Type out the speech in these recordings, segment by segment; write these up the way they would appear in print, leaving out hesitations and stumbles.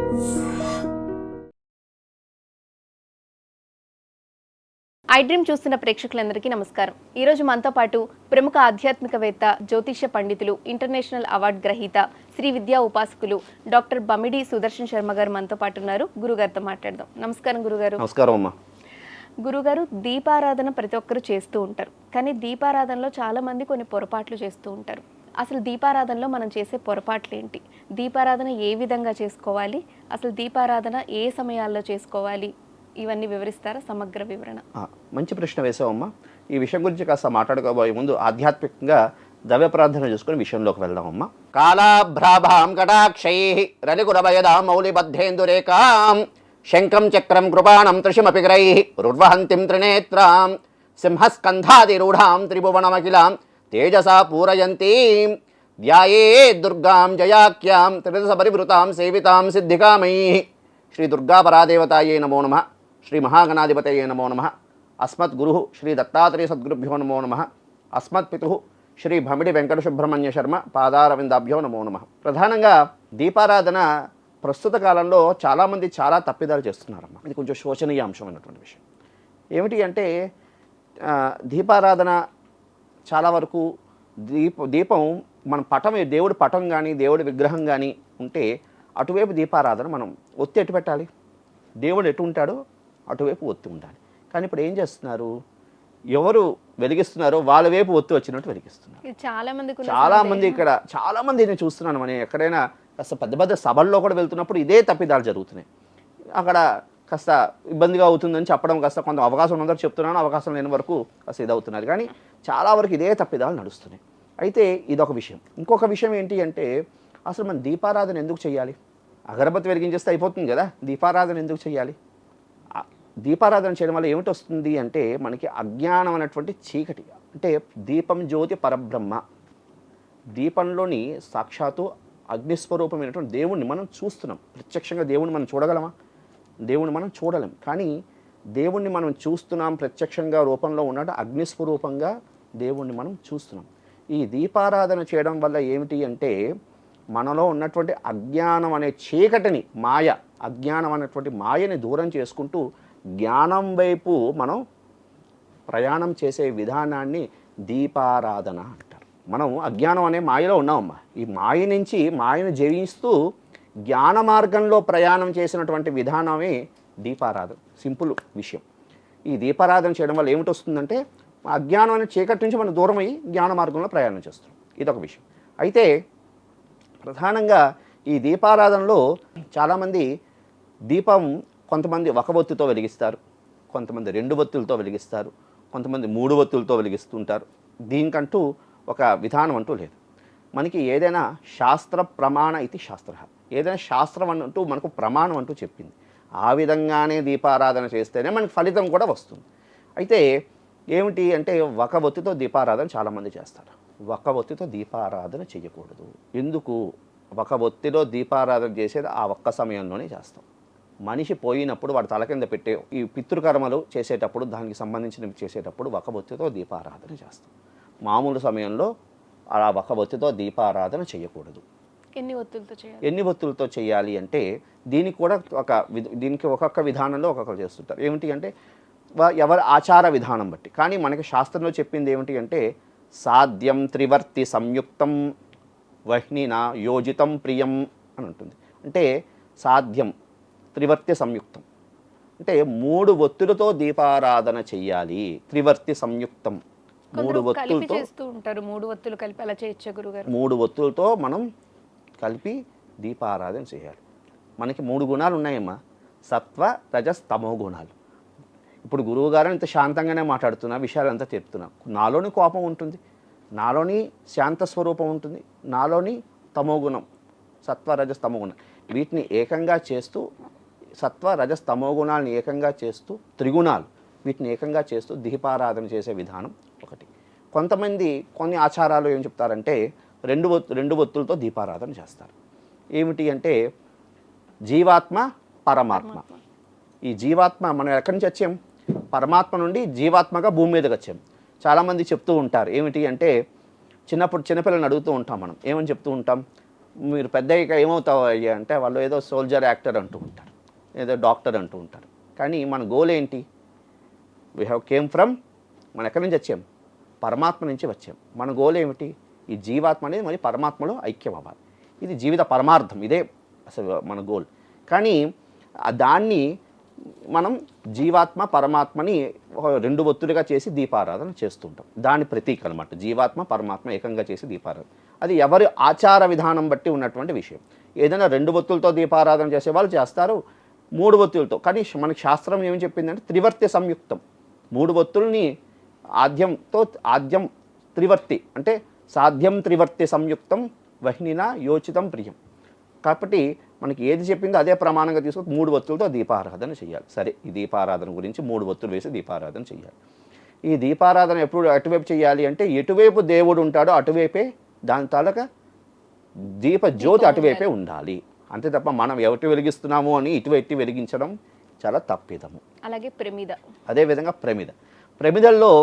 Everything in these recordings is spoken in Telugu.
ఐ డ్రీమ్ చూస్తున్న ప్రేక్షకులందరికీ నమస్కారం. ఈరోజు మనతో పాటు ప్రముఖ ఆధ్యాత్మికవేత్త, జ్యోతిష్య పండితులు, ఇంటర్నేషనల్ అవార్డు గ్రహీత, శ్రీ విద్యా ఉపాసకులు డాక్టర్ బమిడి సుదర్శన్ శర్మ గారు మనతో పాటు ఉన్నారు. గురుగారితో మాట్లాడదాం. నమస్కారం గురుగారు. నమస్కారం అమ్మా. గురుగారు, దీపారాధన ప్రతి ఒక్కరు చేస్తూ ఉంటారు, కానీ దీపారాధనలో చాలా మంది కొన్ని పొరపాట్లు చేస్తూ ఉంటారు. అసలు దీపారాధనలో మనం చేసే పొరపాట్లు ఏంటి? దీపారాధన ఏ విధంగా చేసుకోవాలి? అసలు దీపారాధన ఏ సమయాల్లో చేసుకోవాలి? ఇవన్నీ వివరిస్తారా? సమగ్ర వివరణ. మంచి ప్రశ్న వేసావమ్మా. ఈ విషయం గురించి కాస్త మాట్లాడుకోబోయే ముందు ఆధ్యాత్మికంగా దైవ ప్రార్థన చేసుకుని విషయంలోకి వెళ్దామమ్మా. కాళాభ్రాభాం కటాక్షై రలికురభయదాం మౌలిబద్ధేందురేకాం శంఖం చక్రం కృపాణం త్రిశిమపి గ్రై రుర్వహంతిం త్రినేత్రాం సింహస్కంధాదిరూఢాం త్రిభువనమఖిలాం తేజసా పూరయంతీం ధ్యాయే దుర్గాం జయాఖ్యాం త్రిదశ పరివృతాం సేవితాం సిద్ధికామయీ. శ్రీ దుర్గా పరాదేవతాయే నమో నమః. శ్రీ మహాగణాధిపతయే నమో నమః. అస్మత్ గురు శ్రీ దత్తాత్రేయ సద్గురుభ్యో నమో నమః. అస్మత్ పితు శ్రీ భమిడి వెంకట సుబ్రహ్మణ్య శర్మ పాదారవిందాభ్యో నమో నమః. ప్రధానంగా దీపారాధన ప్రస్తుత కాలంలో చాలామంది చాలా తప్పిదాలు చేస్తున్నారమ్మా. ఇది కొంచెం శోచనీయ అంశమైనటువంటి విషయం. ఏమిటి అంటే దీపారాధన చాలా వరకు దీపం మన పటం, దేవుడి పటం కానీ దేవుడి విగ్రహం కానీ ఉంటే అటువైపు దీపారాధన మనం ఒత్తి ఎటు పెట్టాలి? దేవుడు ఎటు ఉంటాడో అటువైపు ఒత్తి ఉండాలి. కానీ ఇప్పుడు ఏం చేస్తున్నారు? ఎవరు వెలిగిస్తున్నారో వాళ్ళ వైపు ఒత్తి వచ్చినట్టు వెలిగిస్తున్నారు. చాలామంది ఇక్కడ చాలామంది నేను చూస్తున్నాను. మనం ఎక్కడైనా కాస్త పెద్ద పెద్ద సభల్లో కూడా వెళ్తున్నప్పుడు ఇదే తప్పిదాలు జరుగుతున్నాయి. అక్కడ కాస్త ఇబ్బందిగా అవుతుందని చెప్పడం కాస్త కొంత అవకాశం ఉన్నందుకు చెప్తున్నాను, అవకాశం లేని వరకు కాస్త ఇదవుతున్నారు. కానీ చాలా వరకు ఇదే తప్పిదాలు నడుస్తున్నాయి. అయితే ఇదొక విషయం. ఇంకొక విషయం ఏంటి అంటే అసలు మనం దీపారాధన ఎందుకు చేయాలి? అగరబత్తి వెలిగించేస్తే అయిపోతుంది కదా, దీపారాధన ఎందుకు చేయాలి? దీపారాధన చేయడం వల్ల ఏమిటి వస్తుంది అంటే మనకి అజ్ఞానం అనేటువంటి చీకటి, అంటే దీపం జ్యోతి పరబ్రహ్మ, దీపంలోని సాక్షాత్తు అగ్నిస్వరూపమైనటువంటి దేవుణ్ణి మనం చూస్తున్నాం. ప్రత్యక్షంగా దేవుణ్ణి మనం చూడగలమా? దేవుణ్ణి మనం చూడలేం. కానీ దేవుణ్ణి మనం చూస్తున్నాం, ప్రత్యక్షంగా రూపంలో ఉన్నట్టు అగ్నిస్వరూపంగా దేవుణ్ణి మనం చూస్తున్నాం. ఈ దీపారాధన చేయడం వల్ల ఏమిటి అంటే మనలో ఉన్నటువంటి అజ్ఞానం అనే చీకటిని, అజ్ఞానం అనేటువంటి మాయని దూరం చేసుకుంటూ జ్ఞానం వైపు మనం ప్రయాణం చేసే విధానాన్ని దీపారాధన అంటారు. మనం అజ్ఞానం అనే మాయలో ఉన్నామమ్మా. ఈ మాయ నుంచి మాయను జయిస్తూ జ్ఞాన మార్గంలో ప్రయాణం చేసినటువంటి విధానమే దీపారాధన. సింపుల్ విషయం. ఈ దీపారాధన చేయడం వల్ల ఏమిటి వస్తుందంటే అజ్ఞానం అనే చీకటి నుంచి మనం దూరం అయ్యి జ్ఞాన మార్గంలో ప్రయాణం చేస్తాం. ఇదొక విషయం. అయితే ప్రధానంగా ఈ దీపారాధనలో చాలామంది దీపం కొంతమంది ఒక ఒత్తితో వెలిగిస్తారు, కొంతమంది 2 ఒత్తులతో వెలిగిస్తారు, కొంతమంది 3 ఒత్తులతో వెలిగిస్తుంటారు. దీనికంటూ ఒక విధానం అంటూ లేదు. మనకి ఏదైనా శాస్త్ర ప్రమాణ ఇది శాస్త్ర, ఏదైనా శాస్త్రం అంటూ మనకు ప్రమాణం అంటూ చెప్పింది. ఆ విధంగానే దీపారాధన చేస్తేనే మనకి ఫలితం కూడా వస్తుంది. అయితే ఏమిటి అంటే ఒక ఒత్తితో దీపారాధన చాలామంది చేస్తారు. ఒక ఒత్తితో దీపారాధన చేయకూడదు. ఎందుకు? ఒక ఒత్తిలో దీపారాధన చేసేది ఆ ఒక్క సమయంలోనే చేస్తాం. మనిషి పోయినప్పుడు వాడు తల కింద పెట్టే ఈ పితృకర్మలు చేసేటప్పుడు, దానికి సంబంధించినవి చేసేటప్పుడు ఒక ఒత్తితో దీపారాధన చేస్తాం. మామూలు సమయంలో అలా ఒక ఒత్తితో దీపారాధన చేయకూడదు. ఎన్ని ఒత్తులతో చేయాలి అంటే దీనికి కూడా దీనికి ఒక్కొక్క విధానంలో ఒక్కొక్కరు చేస్తుంటారు. ఏమిటి అంటే ఎవరి ఆచార విధానం బట్టి. కానీ మనకి శాస్త్రంలో చెప్పింది ఏమిటి అంటే సాధ్యం త్రివర్తి సంయుక్తం వహ్నినా యోజితం ప్రియం అని ఉంటుంది. అంటే సాధ్యం త్రివర్తి సంయుక్తం అంటే 3 ఒత్తులతో దీపారాధన చెయ్యాలి. త్రివర్తి సంయుక్తం 3 ఒత్తులతో, 3 ఒత్తులతో మనం కలిపి దీపారాధన చేయాలి. మనకి 3 గుణాలు ఉన్నాయమ్మా, సత్వ రజస్ తమో గుణాలు. ఇప్పుడు గురువుగారు ఇంత శాంతంగానే మాట్లాడుతున్నా, విషయాలంతా చెప్తున్నా. నాలోని కోపం ఉంటుంది, నాలోని శాంత స్వరూపం ఉంటుంది, నాలోని తమోగుణం, సత్వ రజస్ తమో గుణం. వీటిని ఏకంగా చేస్తూ, సత్వ రజస్ తమో గుణాలను ఏకంగా చేస్తూ, త్రిగుణాలు వీటిని ఏకంగా చేస్తూ దీపారాధన చేసే విధానం ఒకటి. కొంతమంది కొన్ని ఆచారాలు ఏం చెప్తారంటే 2 ఒత్తులతో దీపారాధన చేస్తారు. ఏమిటి అంటే జీవాత్మ పరమాత్మ. ఈ జీవాత్మ మనం ఎక్కడి నుంచి వచ్చాం? పరమాత్మ నుండి జీవాత్మగా భూమి మీదకి వచ్చాం. చాలామంది చెప్తూ ఉంటారు ఏమిటి అంటే చిన్నపిల్లల్ని అడుగుతూ ఉంటాం మనం, ఏమని చెప్తూ ఉంటాం? మీరు పెద్ద అయ్యాక ఏమవుతావు అయ్యా అంటే వాళ్ళు ఏదో సోల్జర్ యాక్టర్ అంటూ ఉంటారు, ఏదో డాక్టర్ అంటూ ఉంటారు. కానీ మన గోల్ ఏంటి? వీ హ్యావ్ కేమ్ ఫ్రమ్, మనం ఎక్కడి నుంచి వచ్చాం? పరమాత్మ నుంచి వచ్చాం. మన గోల్ ఏమిటి? ఈ జీవాత్మ అనేది మరి పరమాత్మలో ఐక్యం అవ్వాలి. ఇది జీవిత పరమార్థం, ఇదే అసలు మన గోల్. కానీ దాన్ని మనం జీవాత్మ పరమాత్మని రెండు ఒత్తులుగా చేసి దీపారాధన చేస్తుంటాం. దాని ప్రతీక అనమాట జీవాత్మ పరమాత్మ ఏకంగా చేసి దీపారాధన. అది ఎవరి ఆచార విధానం బట్టి ఉన్నటువంటి విషయం. ఏదైనా రెండు ఒత్తులతో దీపారాధన చేసే వాళ్ళు చేస్తారు, మూడు ఒత్తులతో. కానీ మనకి శాస్త్రం ఏమి చెప్పిందంటే త్రివర్తి సంయుక్తం. మూడు ఒత్తుల్ని ఆద్యం త్రివర్తి అంటే సాధ్యం త్రివర్తి సంయుక్తం వహ్నినా యోచితం ప్రియం. కాబట్టి మనకి ఏది చెప్పిందో అదే ప్రమాణంగా తీసుకొని మూడు ఒత్తులతో దీపారాధన చేయాలి. సరే, ఈ దీపారాధన గురించి మూడు ఒత్తులు వేసి దీపారాధన చేయాలి. ఈ దీపారాధన ఎప్పుడు అటువైపు చేయాలి అంటే ఎటువైపు దేవుడు ఉంటాడో అటువైపే దాని తాలూకా దీప జ్యోతి అటువైపే ఉండాలి. అంతే తప్ప మనం ఎవటి వెలిగిస్తున్నాము అని ఇటువైపు వెలిగించడం చాలా తప్పిదము. అలాగే ప్రమిద, అదేవిధంగా ప్రమిదల్లో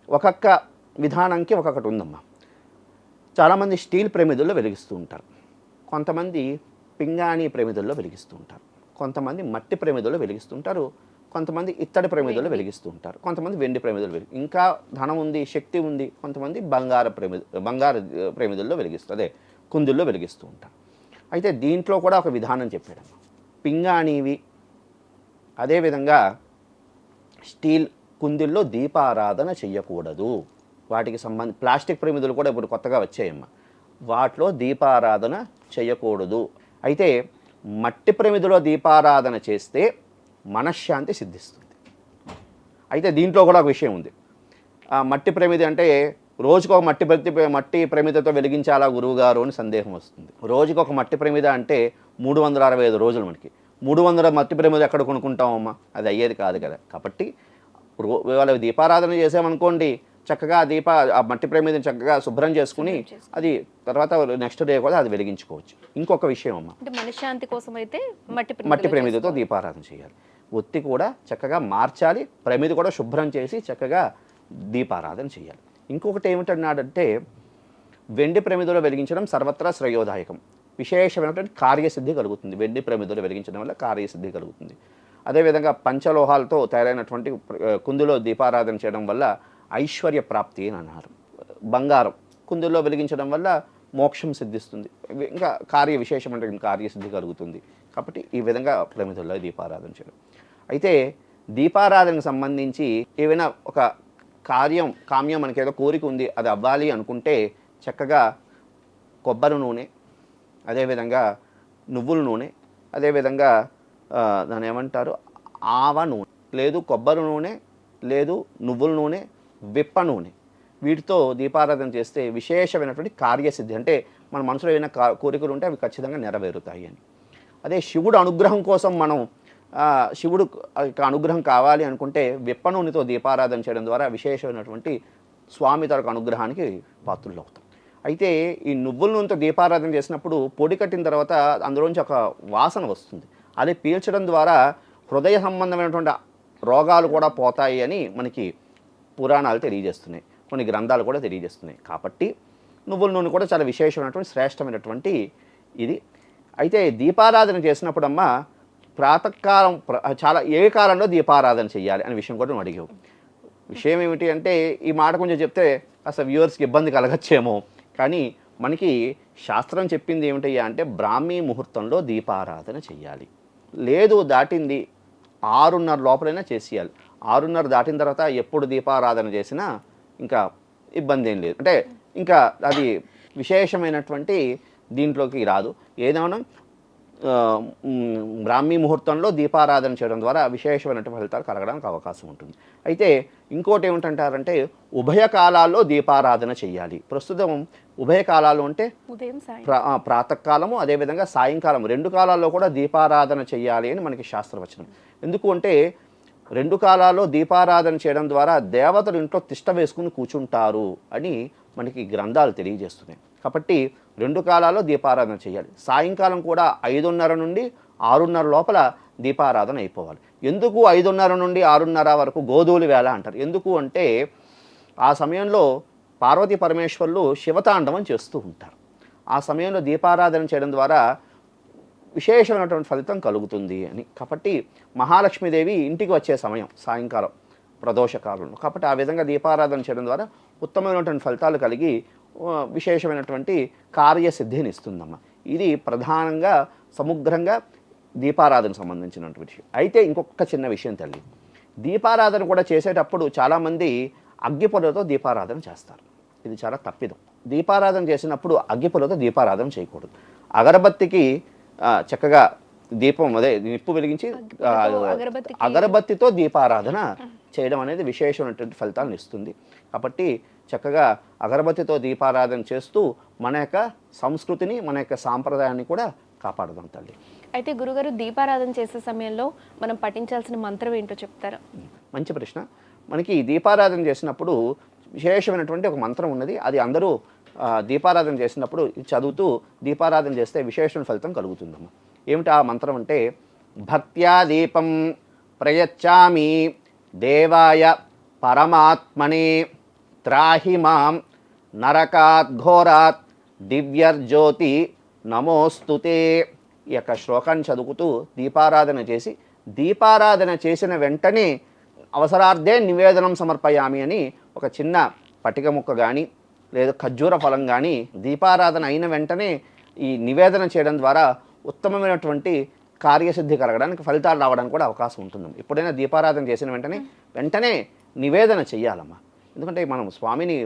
ఒక్కొక్క విధానానికి ఒక్కొక్కటి ఉందమ్మా. చాలామంది స్టీల్ ప్రమిదల్లో వెలిగిస్తూ ఉంటారు, కొంతమంది పింగాణి ప్రమిదల్లో వెలిగిస్తూ ఉంటారు, కొంతమంది మట్టి ప్రమిదల్లో వెలిగిస్తుంటారు, కొంతమంది ఇత్తడి ప్రమిదల్లో వెలిగిస్తూ ఉంటారు, కొంతమంది వెండి ప్రమిదలు ఇంకా ధనం ఉంది, శక్తి ఉంది, కొంతమంది బంగారు ప్రమిదల్లో వెలిగిస్తారు, అదే కుందుల్లో వెలిగిస్తూ ఉంటారు. అయితే దీంట్లో కూడా ఒక విధానం చెప్పాడు. పింగాణివి అదేవిధంగా స్టీల్ కుందిల్లో దీపారాధన చెయ్యకూడదు. వాటికి ప్లాస్టిక్ ప్రమిదలు కూడా ఇప్పుడు కొత్తగా వచ్చాయమ్మా, వాటిలో దీపారాధన చేయకూడదు. అయితే మట్టి ప్రమిదలో దీపారాధన చేస్తే మనశ్శాంతి సిద్ధిస్తుంది. అయితే దీంట్లో కూడా ఒక విషయం ఉంది. మట్టి ప్రమిది అంటే రోజుకొక మట్టి ప్రమిదతో వెలిగించాలా గురువుగారు అని సందేహం వస్తుంది. రోజుకొక మట్టి ప్రమిద అంటే 365 రోజులు మనకి 300 మట్టి ప్రమిద ఎక్కడ కొనుక్కుంటామమ్మా? అది అయ్యేది కాదు కదా. కాబట్టి వాళ్ళ దీపారాధన చేసామనుకోండి, చక్కగా ఆ మట్టి ప్రమిదని చక్కగా శుభ్రం చేసుకుని అది తర్వాత నెక్స్ట్ డే కూడా అది వెలిగించుకోవచ్చు. ఇంకొక విషయం అమ్మ, మనశ్శాంతి కోసం అయితే మట్టి ప్రమిదతో దీపారాధన చేయాలి. ఒత్తి కూడా చక్కగా మార్చాలి, ప్రమిది కూడా శుభ్రం చేసి చక్కగా దీపారాధన చేయాలి. ఇంకొకటి ఏమిటన్నాడంటే వెండి ప్రమిదలో వెలిగించడం సర్వత్రా శ్రేయోదాయకం, విశేషమైనటువంటి కార్యసిద్ధి కలుగుతుంది. వెండి ప్రమిదలో వెలిగించడం వల్ల కార్యసిద్ధి కలుగుతుంది. అదేవిధంగా పంచలోహాలతో తయారైనటువంటి కుందులో దీపారాధన చేయడం వల్ల ఐశ్వర్య ప్రాప్తి అని అన్నారు. బంగారం కుందుల్లో వెలిగించడం వల్ల మోక్షం సిద్ధిస్తుంది, ఇంకా విశేషమైన కార్యసిద్ధి కలుగుతుంది. కాబట్టి ఈ విధంగా ప్రమిదల్లో దీపారాధన చేయడం. అయితే దీపారాధనకు సంబంధించి ఏవైనా ఒక కామ్యం మనకి ఏదో కోరిక ఉంది, అది అవ్వాలి అనుకుంటే చక్కగా కొబ్బరి నూనె, అదేవిధంగా నువ్వుల నూనె, అదేవిధంగా దాన్ని ఏమంటారు ఆవ నూనె, లేదు కొబ్బరి నూనె, లేదు నువ్వుల నూనె, విప్ప నూనె, వీటితో దీపారాధన చేస్తే విశేషమైనటువంటి కార్యసిద్ధి, అంటే మన మనసులో ఏమైనా కోరికలు ఉంటే అవి ఖచ్చితంగా నెరవేరుతాయి అని. అదే శివుడు అనుగ్రహం కోసం మనం శివుడు అనుగ్రహం కావాలి అనుకుంటే విప్ప నూనెతో దీపారాధన చేయడం ద్వారా విశేషమైనటువంటి స్వామి తరకు అనుగ్రహానికి పాత్రులు అవుతాం. అయితే ఈ నువ్వుల నూనెతో దీపారాధన చేసినప్పుడు పొడి కట్టిన తర్వాత అందులోంచి ఒక వాసన వస్తుంది, అది పీల్చడం ద్వారా హృదయ సంబంధమైనటువంటి రోగాలు కూడా పోతాయి అని మనకి పురాణాలు తెలియజేస్తున్నాయి, కొన్ని గ్రంథాలు కూడా తెలియజేస్తున్నాయి. కాబట్టి నువ్వుల నూనె కూడా చాలా విశేషమైనటువంటి శ్రేష్టమైనటువంటి ఇది. అయితే దీపారాధన చేసినప్పుడమ్మా ప్రాతకాలం చాలా ఏ కాలంలో దీపారాధన చేయాలి అనే విషయం కూడా నువ్వు అడిగావు. విషయం ఏమిటి అంటే ఈ మాట కొంచెం చెప్తే అసలు వ్యూవర్స్కి ఇబ్బంది కలగచ్చేమో, కానీ మనకి శాస్త్రం చెప్పింది ఏమిటయ్యా అంటే బ్రాహ్మీ ముహూర్తంలో దీపారాధన చెయ్యాలి. లేదు దాటింది 6:30 లోపలైనా చేసేయాలి. 6:30 దాటిన తర్వాత ఎప్పుడు దీపారాధన చేసినా ఇంకా ఇబ్బంది ఏం లేదు, అంటే ఇంకా అది విశేషమైనటువంటి దీంట్లోకి రాదు. ఏదైనా బ్రాహ్మీ ముహూర్తంలో దీపారాధన చేయడం ద్వారా విశేషమైనటువంటి ఫలితాలు కలగడానికి అవకాశం ఉంటుంది. అయితే ఇంకోటి ఏమిటంటారంటే ఉభయ కాలాల్లో దీపారాధన చేయాలి. ప్రస్తుతం ఉభయ కాలాలు అంటే ఉదయం ప్రాతకాలము అదేవిధంగా సాయంకాలం 2 కాలాల్లో కూడా దీపారాధన చేయాలి అని మనకి శాస్త్రవచనం. ఎందుకు అంటే 2 కాలాల్లో దీపారాధన చేయడం ద్వారా దేవతలు ఇంట్లో తిష్ట వేసుకుని కూర్చుంటారు అని మనకి గ్రంథాలు తెలియజేస్తున్నాయి. కాబట్టి 2 కాలాల్లో దీపారాధన చేయాలి. సాయంకాలం కూడా 5:30 నుండి 6:30 లోపల దీపారాధన అయిపోవాలి. ఎందుకు 5:30 నుండి 6:30 వరకు గోధూళి వేళ అంటారు? ఎందుకు అంటే ఆ సమయంలో పార్వతీ పరమేశ్వరులు శివతాండవం చేస్తూ ఉంటారు. ఆ సమయంలో దీపారాధన చేయడం ద్వారా విశేషమైనటువంటి ఫలితం కలుగుతుంది అని. కాబట్టి మహాలక్ష్మీదేవి ఇంటికి వచ్చే సమయం సాయంకాలం ప్రదోషకాలంలో. కాబట్టి ఆ విధంగా దీపారాధన చేయడం ద్వారా ఉత్తమమైనటువంటి ఫలితాలు కలిగి విశేషమైనటువంటి కార్యసిద్ధిని ఇస్తుందమ్మ. ఇది ప్రధానంగా సముగ్రంగా దీపారాధన సంబంధించినటువంటి విషయం. అయితే ఇంకొక చిన్న విషయం తల్లి, దీపారాధన కూడా చేసేటప్పుడు చాలామంది అగ్గిపుల్లతో దీపారాధన చేస్తారు. ఇది చాలా తప్పిదం. దీపారాధన చేసినప్పుడు అగ్గిపుల్లతో దీపారాధన చేయకూడదు. అగరబత్తికి చక్కగా దీపం అదే నిప్పు వెలిగించి అగరబత్తితో దీపారాధన చేయడం అనేది విశేషమైనటువంటి ఫలితాలను ఇస్తుంది. కాబట్టి చక్కగా అగరబత్తితో దీపారాధన చేస్తూ మన యొక్క సంస్కృతిని మన యొక్క సాంప్రదాయాన్ని కూడా కాపాడదాం తల్లి. అయితే గురుగారు, దీపారాధన చేసే సమయంలో మనం పఠించాల్సిన మంత్రం ఏంటో చెప్తారా? మంచి ప్రశ్న. మనకి దీపారాధన చేసినప్పుడు విశేషమైనటువంటి ఒక మంత్రం ఉన్నది. అది అందరూ దీపారాధన చేసినప్పుడు చదువుతూ దీపారాధన చేస్తే విశేషమైన ఫలితం కలుగుతుందమ్మా. ఏమిటి ఆ మంత్రం అంటే, భక్త్యా దీపం ప్రయచ్చామి దేవాయ పరమాత్మనే త్రాహి మాం నరకాత్ ఘోరాత్ దివ్యర్జ్యోతి నమోస్తుతే. ఈ యొక్క శ్లోకాన్ని చదువుతూ దీపారాధన చేసి, దీపారాధన చేసిన వెంటనే అవసరార్థే నివేదనం సమర్పయామి అని ఒక చిన్న పటిక ముక్క కానీ లేదా ఖర్జూర ఫలం కానీ దీపారాధన అయిన వెంటనే ఈ నివేదన చేయడం ద్వారా ఉత్తమమైనటువంటి కార్యసిద్ధి కలగడానికి, ఫలితాలు రావడానికి కూడా అవకాశం ఉంటుంది. ఎప్పుడైనా దీపారాధన చేసిన వెంటనే నివేదన చెయ్యాలమ్మా. ఎందుకంటే మనం స్వామిని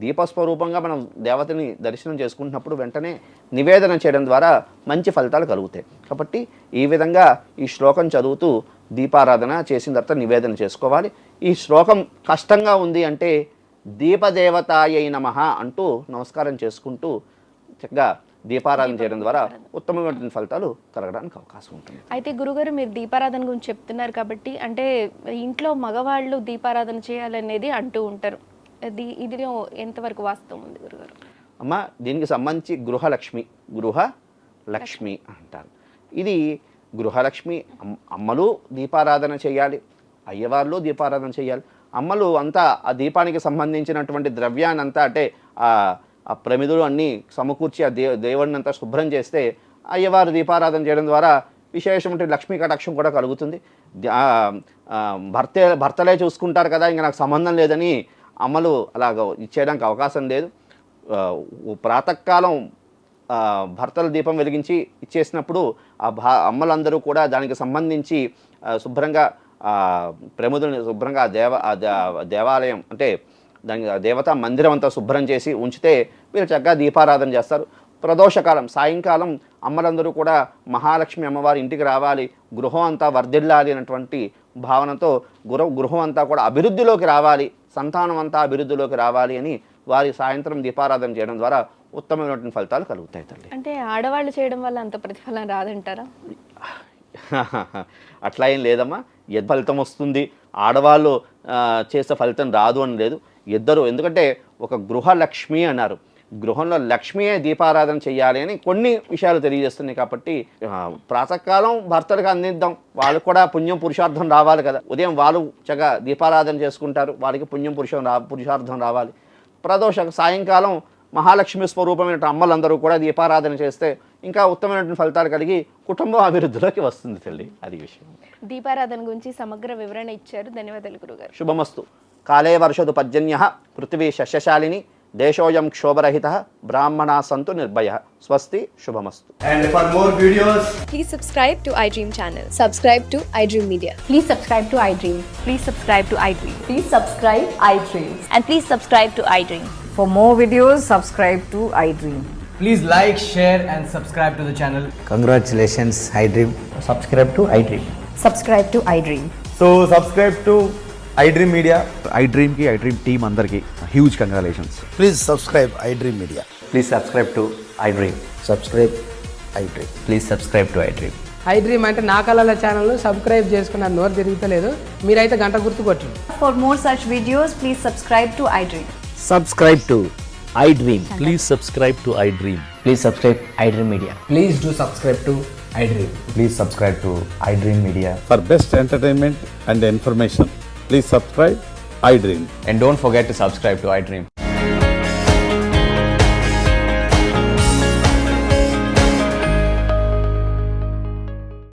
దీపస్వరూపంగా మనం దేవతని దర్శనం చేసుకుంటున్నప్పుడు వెంటనే నివేదన చేయడం ద్వారా మంచి ఫలితాలు కలుగుతాయి. కాబట్టి ఈ విధంగా ఈ శ్లోకం చదువుతూ దీపారాధన చేసిన తర్వాత నివేదన చేసుకోవాలి. ఈ శ్లోకం కష్టంగా ఉంది అంటే దీపదేవతాయై నమః అంటూ నమస్కారం చేసుకుంటూ చక్కగా దీపారాధన చేయడం ద్వారా ఉత్తమమైన ఫలితాలు కలగడానికి అవకాశం ఉంటుంది. అయితే గురుగారు, మీరు దీపారాధన గురించి చెప్తున్నారు కాబట్టి, అంటే ఇంట్లో మగవాళ్ళు దీపారాధన చేయాలనేది అంటూ ఉంటారు. ఇది ఎంతవరకు వాస్తవం ఉంది గురుగారు? అమ్మ, దీనికి సంబంధించి గృహలక్ష్మి అంటారు. ఇది గృహలక్ష్మి. అమ్మలు దీపారాధన చేయాలి, అయ్యవార్లు దీపారాధన చేయాలి. అమ్మలు అంతా ఆ దీపానికి సంబంధించినటువంటి ద్రవ్యాన్ని అంతా అంటే ఆ ప్రమిదులు అన్నీ సమకూర్చి ఆ దేవుడిని అంతా శుభ్రం చేస్తే అయ్యవారు దీపారాధన చేయడం ద్వారా విశేషమైన లక్ష్మీ కటాక్షం కూడా కలుగుతుంది. భర్తలే చూసుకుంటారు కదా, ఇంకా నాకు సంబంధం లేదని అమ్మలు అలాగ ఇచ్చేయడానికి అవకాశం లేదు. ప్రాతకాలం భర్తల దీపం వెలిగించి ఇచ్చేసినప్పుడు అమ్మలందరూ కూడా దానికి సంబంధించి శుభ్రంగా ప్రముదుల్ని శుభ్రంగా దేవాలయం అంటే దానికి దేవతా మందిరం అంతా శుభ్రం చేసి ఉంచితే వీళ్ళు చక్కగా దీపారాధన చేస్తారు. ప్రదోషకాలం సాయంకాలం అమ్మలందరూ కూడా మహాలక్ష్మి అమ్మవారి ఇంటికి రావాలి, గృహం అంతా వర్ధిల్లాలి అనేటువంటి భావనతో గృహం అంతా కూడా అభివృద్ధిలోకి రావాలి, సంతానం అంతా అభివృద్ధిలోకి రావాలి అని వారి సాయంత్రం దీపారాధన చేయడం ద్వారా ఉత్తమమైనటువంటి ఫలితాలు కలుగుతాయి తల్లి. అంటే ఆడవాళ్ళు చేయడం వల్ల అంత ప్రతిఫలం రాదంటారా? అట్లా ఏం లేదమ్మా. ఫలితం వస్తుంది, ఆడవాళ్ళు చేసే ఫలితం రాదు అని లేదు. ఇద్దరు, ఎందుకంటే ఒక గృహలక్ష్మి అన్నారు, గృహంలో లక్ష్మియే దీపారాధన చేయాలి అని కొన్ని విషయాలు తెలియజేస్తున్నాయి. కాబట్టి ప్రాతకాలం భర్తలకు అందిద్దాం, వాళ్ళకు కూడా పుణ్యం పురుషార్థం రావాలి కదా. ఉదయం వాళ్ళు చక్కగా దీపారాధన చేసుకుంటారు, వాళ్ళకి పుణ్యం పురుషార్థం రావాలి. సాయంకాలం మహాలక్ష్మి స్వరూపమైన అమ్మలందరూ కూడా దీపారాధన చేస్తే ఇంకా ఉత్తమమైనటువంటి ఫలితాలు కలిగి కుటుంబం అభివృద్ధిలోకి వస్తుంది తల్లి. అది విషయం. దీపారాధన గురించి సమగ్ర వివరణ ఇచ్చారు. ధన్యవాదాలు గురుగారు. శుభమస్తు. కాలే వర్షదు పర్జన్యః పృథివీ శస్యశాలిని దేశోయం క్షోభరహితః బ్రాహ్మణా సంతు నిర్భయః. స్వస్తి. శుభమస్తు. And for more videos, Please subscribe to iDream channel. Subscribe to iDream Media. Please subscribe to iDream. Please subscribe to iDream. Please subscribe iDream. And please subscribe to iDream. For more videos, subscribe to iDream. please like, share and subscribe to the channel. Congratulations, iDream. Subscribe to iDream. Subscribe to iDream. So subscribe to iDream Media. iDream ki iDream team andarki huge congratulations. Please subscribe iDream Media. Please subscribe to iDream. Subscribe iDream. Please subscribe to iDream. iDream అంటే నా కళల ఛానల్ సబ్స్క్రైబ్ చేసుకున్న నోరు తిరుగుతలేదు, మీరైతే గంట గుర్తు కొట్టండి. For more such videos, please subscribe to iDream. Subscribe to iDream. Please subscribe to iDream. Please subscribe iDream Media. Please do subscribe to iDream. Please subscribe to iDream Media. For best entertainment and information, please subscribe iDream. And don't forget to subscribe to iDream.